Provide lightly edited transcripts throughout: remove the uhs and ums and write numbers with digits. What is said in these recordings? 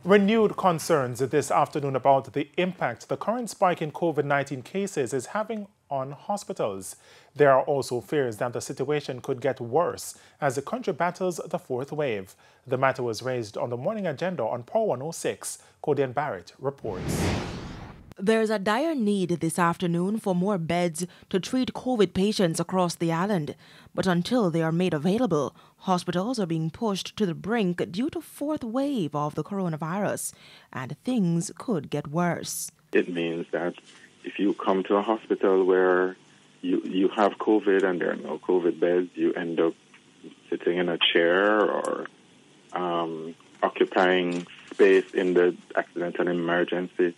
Renewed concerns this afternoon about the impact the current spike in COVID-19 cases is having on hospitals. There are also fears that the situation could get worse as the country battles the fourth wave. The matter was raised on the morning agenda on Power 106. Codian Barrett reports. There's a dire need this afternoon for more beds to treat COVID patients across the island. But until they are made available, hospitals are being pushed to the brink due to fourth wave of the coronavirus, and things could get worse. It means that if you come to a hospital where you have COVID and there are no COVID beds, you end up sitting in a chair or occupying space in the accident and emergency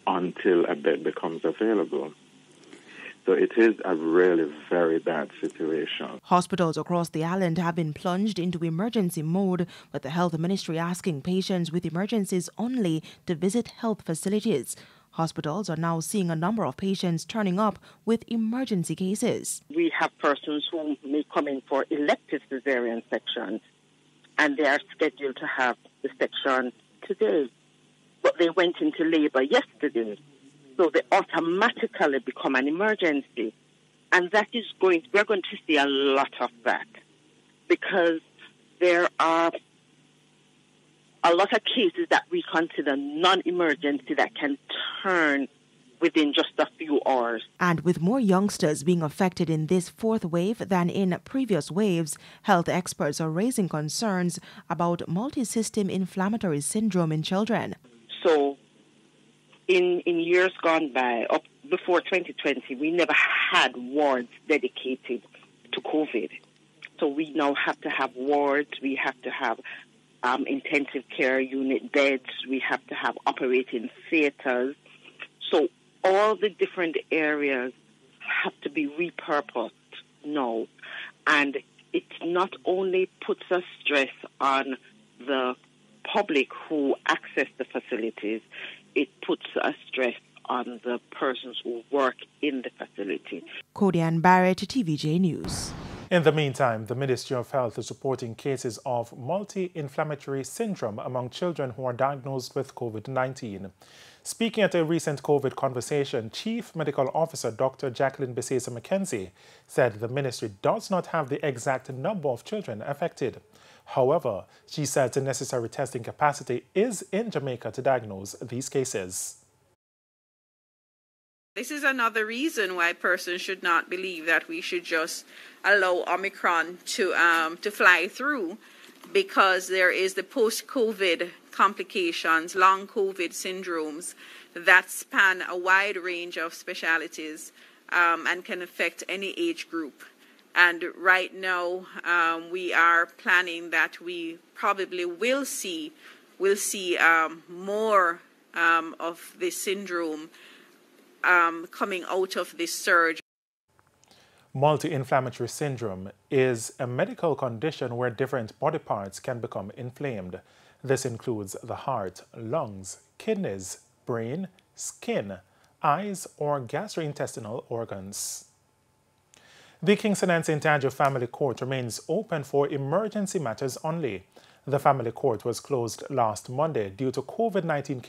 until a bed becomes available. So it is a really very bad situation. Hospitals across the island have been plunged into emergency mode, with the health ministry asking patients with emergencies only to visit health facilities. Hospitals are now seeing a number of patients turning up with emergency cases. We have persons who may come in for elective cesarean sections, and they are scheduled to have the section today. But they went into labor yesterday, so they automatically become an emergency. And that is we're going to see a lot of that, because there are a lot of cases that we consider non-emergency that can turn within just a few hours. And with more youngsters being affected in this fourth wave than in previous waves, health experts are raising concerns about multi-system inflammatory syndrome in children. So in years gone by, up before 2020, we never had wards dedicated to COVID. So we now have to have wards, we have to have intensive care unit beds, we have to have operating theaters. So all the different areas have to be repurposed now. And it not only puts a stress on the public who access the facilities, it puts a stress on the persons who work in the facility. Codian Barrett, TVJ News. In the meantime, the Ministry of Health is reporting cases of multi-inflammatory syndrome among children who are diagnosed with COVID-19. Speaking at a recent COVID conversation, Chief Medical Officer Dr. Jacqueline Besesa McKenzie said the ministry does not have the exact number of children affected. However, she said the necessary testing capacity is in Jamaica to diagnose these cases. This is another reason why persons should not believe that we should just allow Omicron to fly through, because there is the post-COVID complications, long COVID syndromes that span a wide range of specialities and can affect any age group. And right now, we are planning that we probably will see more of this syndrome coming out of this surge. Multi-inflammatory syndrome is a medical condition where different body parts can become inflamed. This includes the heart, lungs, kidneys, brain, skin, eyes, or gastrointestinal organs. The Kingston and St. Andrew Family Court remains open for emergency matters only. The family court was closed last Monday due to COVID-19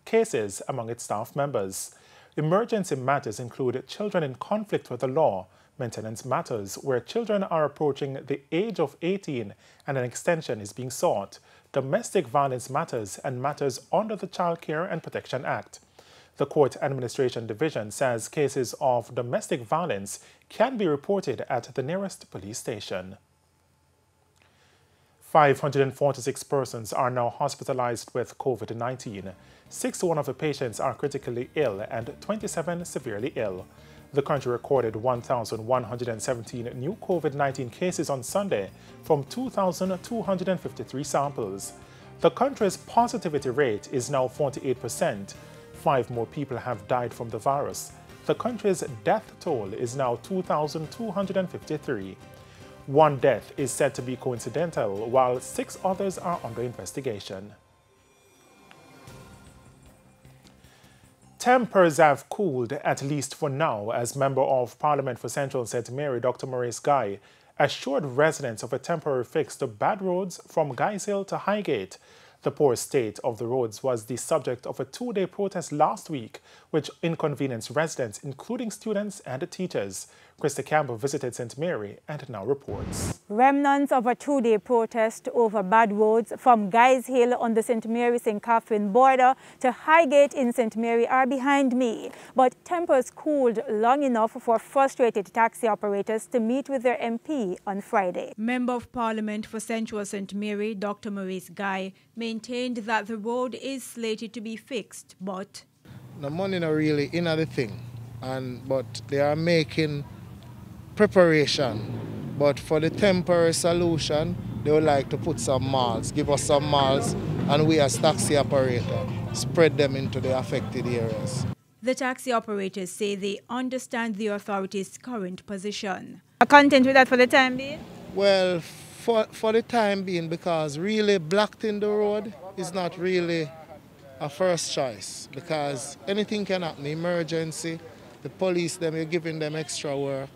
cases among its staff members. Emergency matters include children in conflict with the law, maintenance matters where children are approaching the age of 18 and an extension is being sought, domestic violence matters, and matters under the Child Care and Protection Act. The Court Administration Division says cases of domestic violence can be reported at the nearest police station. 546 persons are now hospitalized with COVID-19. 61 of the patients are critically ill and 27 severely ill. The country recorded 1,117 new COVID-19 cases on Sunday from 2,253 samples. The country's positivity rate is now 48%. 5 more people have died from the virus. The country's death toll is now 2,253. 1 death is said to be coincidental, while 6 others are under investigation. Tempers have cooled, at least for now, as Member of Parliament for Central St. Mary, Dr. Maurice Guy, assured residents of a temporary fix to bad roads from Guys Hill to Highgate. The poor state of the roads was the subject of a two-day protest last week, which inconvenienced residents, including students and teachers. Krista Campbell visited St. Mary and now reports. Remnants of a two-day protest over bad roads from Guys Hill on the St. Mary-St. Catherine border to Highgate in St. Mary are behind me. But tempers cooled long enough for frustrated taxi operators to meet with their MP on Friday. Member of Parliament for Central St. Mary, Dr. Maurice Guy, maintained that the road is slated to be fixed, but the money not really in the thing, but they are making preparation. But for the temporary solution, they would like to put some malls, give us some malls, and we as taxi operator spread them into the affected areas. The taxi operators say they understand the authorities' current position. Are content with that for the time being? Well, for the time being, because really blocking the road is not really a first choice, because anything can happen, emergency, the police, you're giving them extra work,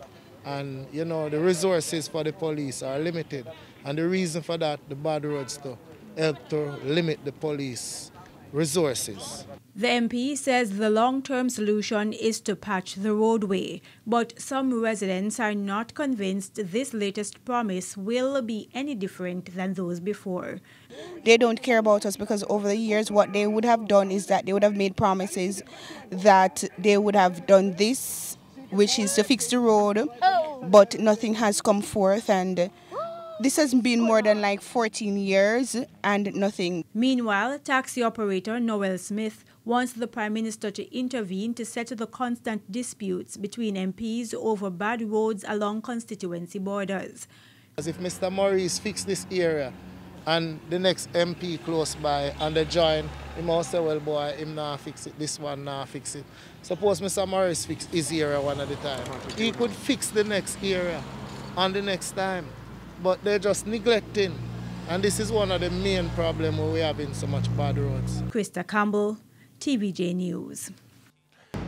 and you know the resources for the police are limited, and the reason for that, the bad roads to help to limit the police resources. The MP says the long-term solution is to patch the roadway, but some residents are not convinced this latest promise will be any different than those before. They don't care about us because over the years what they would have done is that they would have made promises that they would have done this, which is to fix the road, but nothing has come forth, and this has been more than like 14 years and nothing. Meanwhile, taxi operator Noel Smith wants the Prime Minister to intervene to settle the constant disputes between MPs over bad roads along constituency borders. As if Mr. Maurice fix this area and the next MP close by and they join, he must say, well boy, him nah fix it, this one nah fix it. Suppose Mr. Maurice fix his area one at a time. He could fix the next area and the next time. But they're just neglecting. And this is one of the main problems where we have in so much bad roads. Krista Campbell, TVJ News.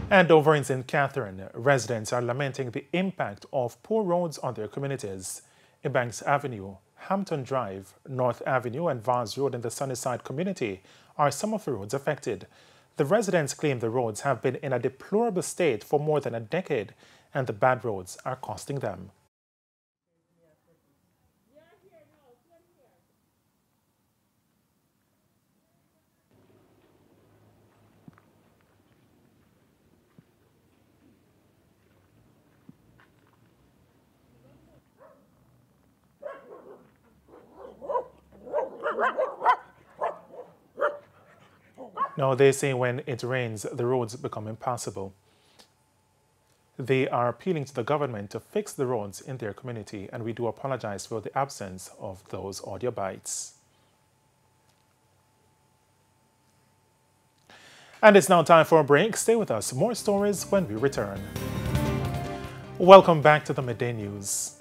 And over in St. Catherine, residents are lamenting the impact of poor roads on their communities. Banks Avenue, Hampton Drive, North Avenue and Vars Road in the Sunnyside community are some of the roads affected. The residents claim the roads have been in a deplorable state for more than a decade, and the bad roads are costing them. Now, they say when it rains, the roads become impassable. They are appealing to the government to fix the roads in their community, and we do apologize for the absence of those audio bites. And it's now time for a break. Stay with us. More stories when we return. Welcome back to the Midday News.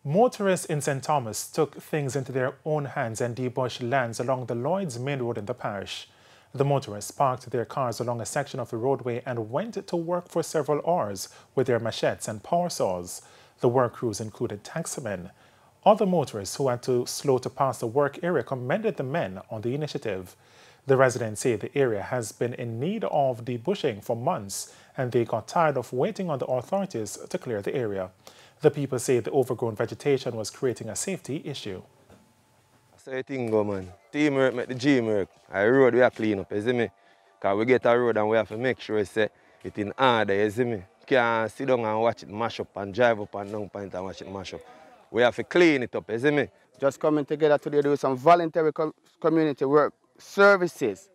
Motorists in St. Thomas took things into their own hands and debushed lands along the Lloyd's main road in the parish. The motorists parked their cars along a section of the roadway and went to work for several hours with their machetes and power saws. The work crews included taximen. Other motorists who had to slow to pass the work area commended the men on the initiative. The residents say the area has been in need of debushing for months, and they got tired of waiting on the authorities to clear the area. The people say the overgrown vegetation was creating a safety issue. So I think go man, teamwork make the dream work. A road we are clean up, you see me? Because we get a road and we have to make sure it's in order, you see me? You can't sit down and watch it mash up and drive up and down point and watch it mash up. We have to clean it up, you see me? Just coming together today to do some voluntary community work services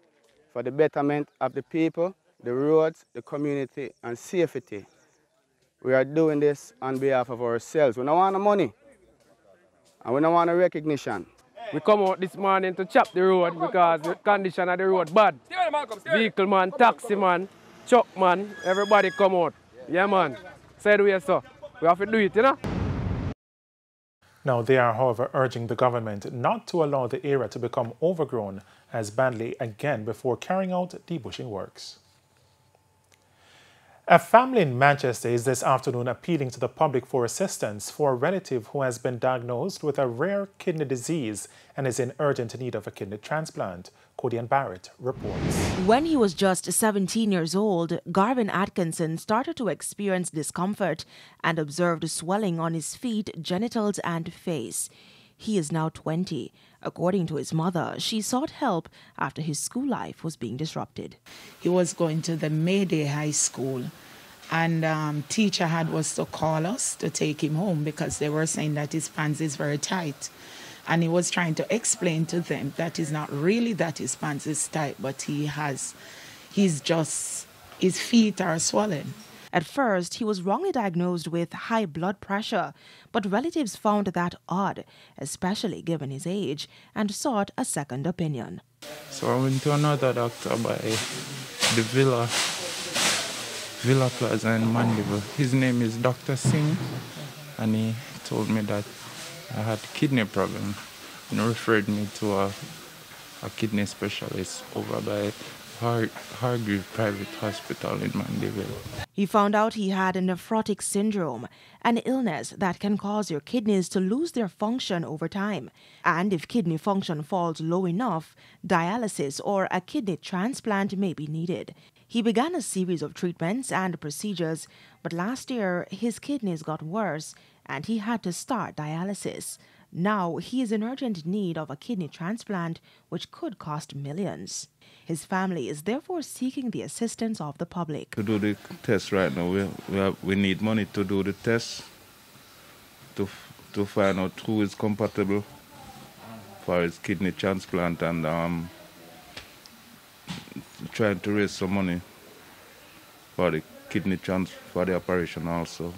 for the betterment of the people, the roads, the community and safety. We are doing this on behalf of ourselves. We don't want the money and we don't want the recognition. We come out this morning to chop the road because the condition of the road bad. Vehicle man, taxi man, truck man, everybody come out. Yeah man, said we so. We have to do it, you know. Now, they are, however, urging the government not to allow the area to become overgrown as badly again before carrying out debushing works. A family in Manchester is this afternoon appealing to the public for assistance for a relative who has been diagnosed with a rare kidney disease and is in urgent need of a kidney transplant. Cody and Barrett reports. When he was just 17 years old, Garvin Atkinson started to experience discomfort and observed swelling on his feet, genitals and face. He is now 20. According to his mother, she sought help after his school life was being disrupted. He was going to the Midday High School, and teacher was to call us to take him home because they were saying that his pants is very tight. And he was trying to explain to them that it's not really that his pants is tight, but his feet are swollen. At first, he was wrongly diagnosed with high blood pressure, but relatives found that odd, especially given his age, and sought a second opinion. So I went to another doctor by the Villa Plaza in Mandeville. His name is Dr. Singh, and he told me that I had kidney problem and referred me to a kidney specialist over by Hargrave Private Hospital in Mandeville. He found out he had a nephrotic syndrome, an illness that can cause your kidneys to lose their function over time. And if kidney function falls low enough, dialysis or a kidney transplant may be needed. He began a series of treatments and procedures, but last year his kidneys got worse and he had to start dialysis. Now he is in urgent need of a kidney transplant, which could cost millions. His family is therefore seeking the assistance of the public. To do the test right now, we need money to do the test to find out who is compatible for his kidney transplant, and trying to raise some money for the kidney for the operation also.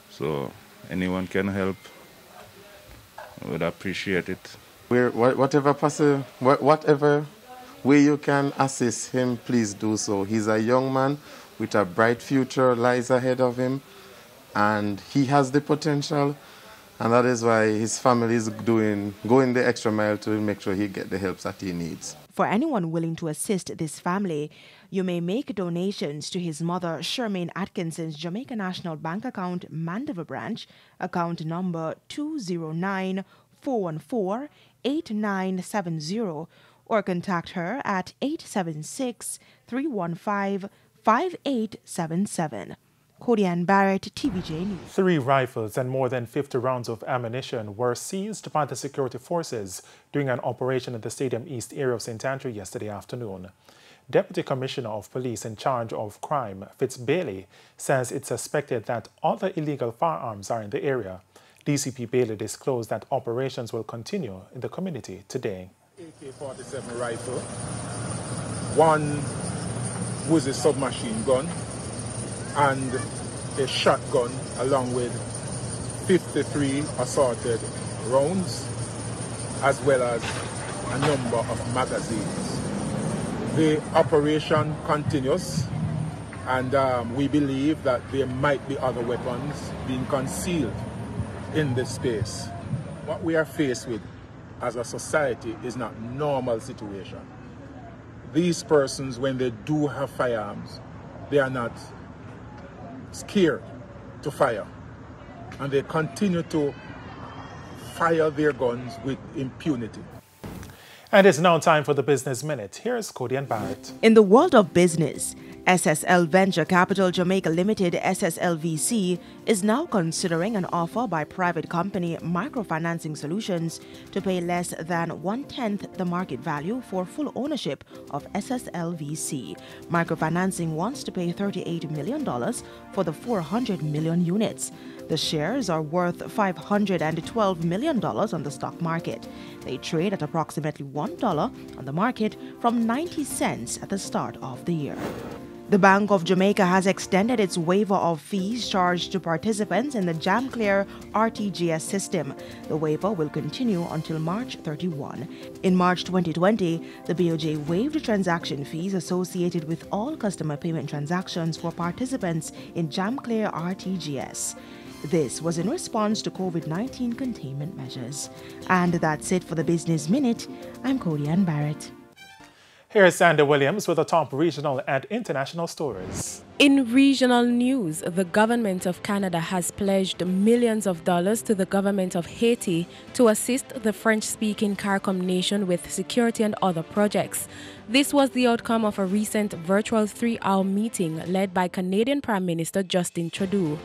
So anyone can help, I would appreciate it. Whatever way you can assist him, please do so. He's a young man with a bright future lies ahead of him, and he has the potential, and that is why his family is going the extra mile to make sure he gets the help that he needs. For anyone willing to assist this family, you may make donations to his mother, Charmaine Atkinson's Jamaica National Bank account, Mandeville branch, account number 209-414-8970, or contact her at 876-315-5877. Cody and Barrett, TVJ News. 3 rifles and more than 50 rounds of ammunition were seized by the security forces during an operation in the Stadium East area of St. Andrew yesterday afternoon. Deputy Commissioner of Police in charge of crime, Fitz Bailey, says it's suspected that other illegal firearms are in the area. DCP Bailey disclosed that operations will continue in the community today. AK-47 rifle, 1 Uzi submachine gun, and a shotgun along with 53 assorted rounds, as well as a number of magazines. The operation continues, and we believe that there might be other weapons being concealed in this space. What we are faced with as a society is not a normal situation. These persons, when they do have firearms, they are not scared to fire, and they continue to fire their guns with impunity. And it's now time for the Business Minute. Here's Cody and Barrett. In the world of business, SSL Venture Capital Jamaica Limited, SSLVC, is now considering an offer by private company Microfinancing Solutions to pay less than 1/10 the market value for full ownership of SSLVC. Microfinancing wants to pay $38 million for the 400 million units. The shares are worth $512 million on the stock market. They trade at approximately $1 on the market from 90 cents at the start of the year. The Bank of Jamaica has extended its waiver of fees charged to participants in the JamClear RTGS system. The waiver will continue until March 31. In March 2020, the BOJ waived transaction fees associated with all customer payment transactions for participants in JamClear RTGS. This was in response to COVID-19 containment measures. And that's it for the Business Minute. I'm Cody Ann Barrett. Here's Sandy Williams with the top regional and international stories. In regional news, the government of Canada has pledged millions of dollars to the government of Haiti to assist the French-speaking CARICOM nation with security and other projects. This was the outcome of a recent virtual 3-hour meeting led by Canadian Prime Minister Justin Trudeau.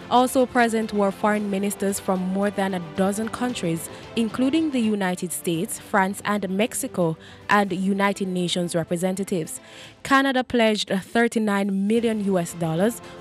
Also present were foreign ministers from more than a dozen countries, including the United States, France, and Mexico, and United Nations representatives. Canada pledged $39 million,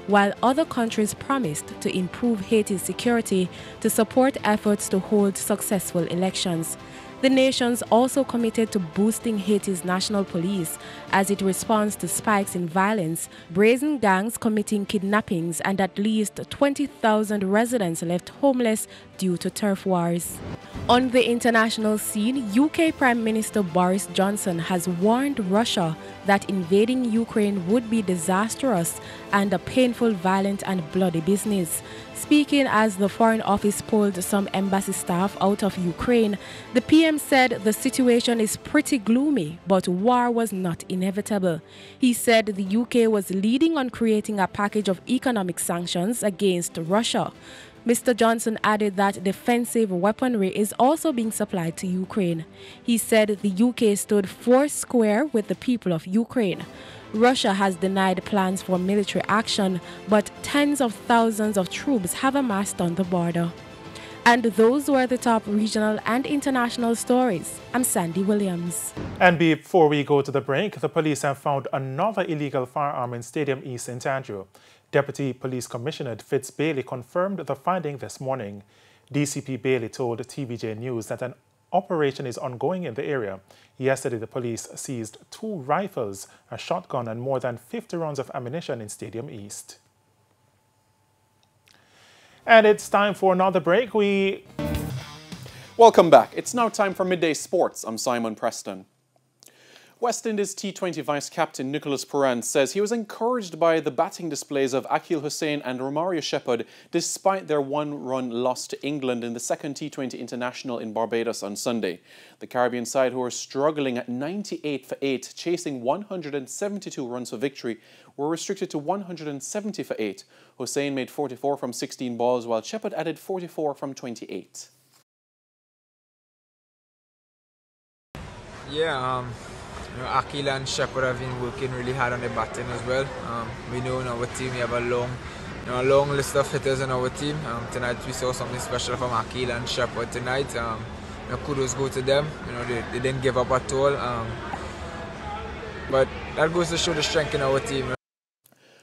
while other countries promised to improve Haiti's security to support efforts to hold successful elections. The nations also committed to boosting Haiti's national police as it responds to spikes in violence, brazen gangs committing kidnappings, and at least 20,000 residents left homeless due to turf wars. On the international scene, UK Prime Minister Boris Johnson has warned Russia that invading Ukraine would be disastrous and a painful, violent, and bloody business. Speaking as the Foreign Office pulled some embassy staff out of Ukraine, the PM said the situation is pretty gloomy, but war was not inevitable. He said the UK was leading on creating a package of economic sanctions against Russia. Mr. Johnson added that defensive weaponry is also being supplied to Ukraine. He said the UK stood foursquare with the people of Ukraine. Russia has denied plans for military action, but tens of thousands of troops have amassed on the border. And those were the top regional and international stories. I'm Sandy Williams. And before we go to the break, the police have found another illegal firearm in Stadium East St. Andrew. Deputy Police Commissioner Fitz Bailey confirmed the finding this morning. DCP Bailey told TVJ News that an operation is ongoing in the area. Yesterday, the police seized 2 rifles, a shotgun, and more than 50 rounds of ammunition in Stadium East. And it's time for another break. Welcome back. It's now time for Midday Sports. I'm Simon Preston. West Indies T20 vice-captain Nicholas Pooran says he was encouraged by the batting displays of Akil Hussain and Romario Shepherd despite their 1-run loss to England in the second T20 International in Barbados on Sunday. The Caribbean side, who are struggling at 98 for 8, chasing 172 runs for victory, were restricted to 170 for 8. Hussain made 44 from 16 balls, while Shepherd added 44 from 28. Akil and Shepherd have been working really hard on the batting as well. We know in our team we have a long list of hitters in our team. Tonight we saw something special from Akil and Shepherd tonight. Kudos go to them. They didn't give up at all. But that goes to show the strength in our team.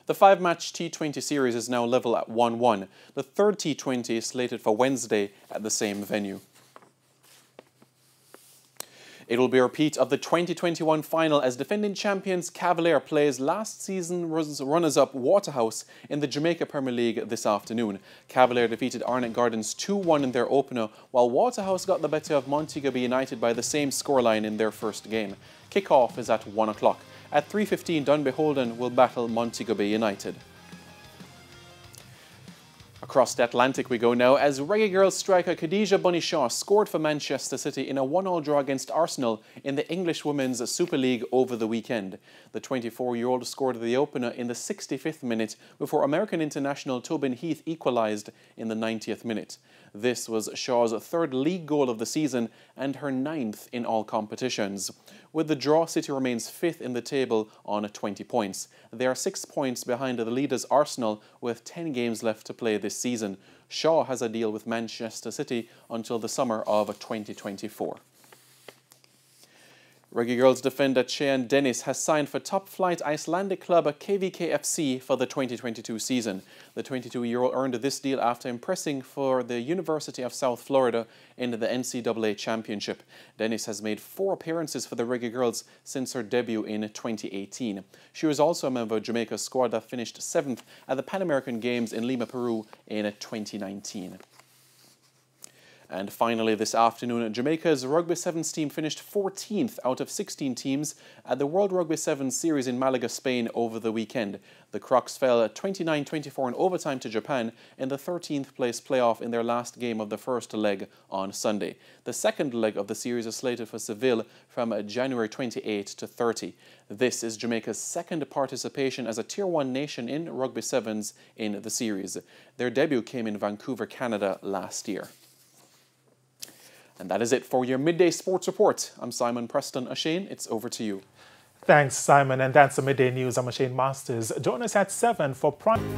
The 5-match T20 series is now level at 1-1. The third T20 is slated for Wednesday at the same venue. It will be a repeat of the 2021 final as defending champions Cavalier plays last season's runners-up Waterhouse in the Jamaica Premier League this afternoon. Cavalier defeated Arnett Gardens 2-1 in their opener, while Waterhouse got the better of Montego Bay United by the same scoreline in their first game. Kick-off is at 1 o'clock. At 3:15, Dunbeholden will battle Montego Bay United. Across the Atlantic we go now as Reggae Girls striker Khadija Bunny Shaw scored for Manchester City in a 1-1 draw against Arsenal in the English Women's Super League over the weekend. The 24-year-old scored the opener in the 65th minute before American international Tobin Heath equalised in the 90th minute. This was Shaw's 3rd league goal of the season and her 9th in all competitions. With the draw, City remains 5th in the table on 20 points. They are 6 points behind the leaders Arsenal with 10 games left to play this season. Shaw has a deal with Manchester City until the summer of 2024. Reggae Girls defender Cheyenne Dennis has signed for top-flight Icelandic club KVKFC for the 2022 season. The 22-year-old earned this deal after impressing for the University of South Florida in the NCAA Championship. Dennis has made 4 appearances for the Reggae Girls since her debut in 2018. She was also a member of Jamaica's squad that finished 7th at the Pan American Games in Lima, Peru in 2019. And finally this afternoon, Jamaica's Rugby Sevens team finished 14th out of 16 teams at the World Rugby Sevens Series in Malaga, Spain over the weekend. The Crocs fell 29-24 in overtime to Japan in the 13th place playoff in their last game of the first leg on Sunday. The second leg of the series is slated for Seville from January 28 to 30. This is Jamaica's second participation as a Tier 1 nation in Rugby Sevens in the series. Their debut came in Vancouver, Canada last year. And that is it for your Midday Sports Report. I'm Simon Preston Ashane. It's over to you. Thanks, Simon. And that's the Midday News. I'm Ashane Masters. Join us at 7 for Prime.